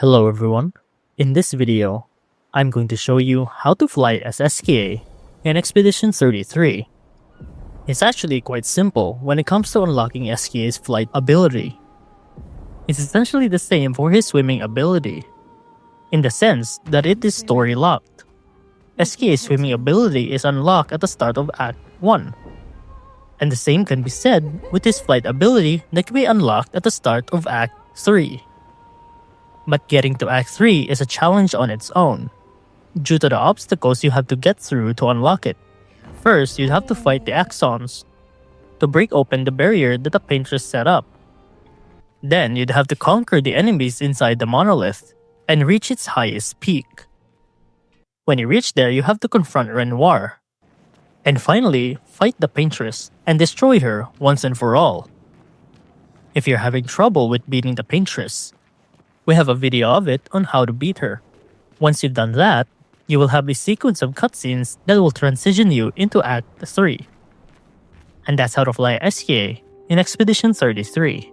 Hello everyone. In this video, I'm going to show you how to fly as Esquie in Expedition 33. It's actually quite simple when it comes to unlocking Esquie's flight ability. It's essentially the same for his swimming ability, in the sense that it is story locked. Esquie's swimming ability is unlocked at the start of Act 1. And the same can be said with his flight ability that can be unlocked at the start of Act 3. But getting to Act 3 is a challenge on its own, due to the obstacles you have to get through to unlock it. First, you'd have to fight the Axons to break open the barrier that the paintress set up. Then, you'd have to conquer the enemies inside the monolith and reach its highest peak. When you reach there, you have to confront Renoir. And finally, fight the paintress and destroy her once and for all. If you're having trouble with beating the paintress, we have a video of it on how to beat her. Once you've done that, you will have a sequence of cutscenes that will transition you into Act 3. And that's how to fly Esquie in Expedition 33.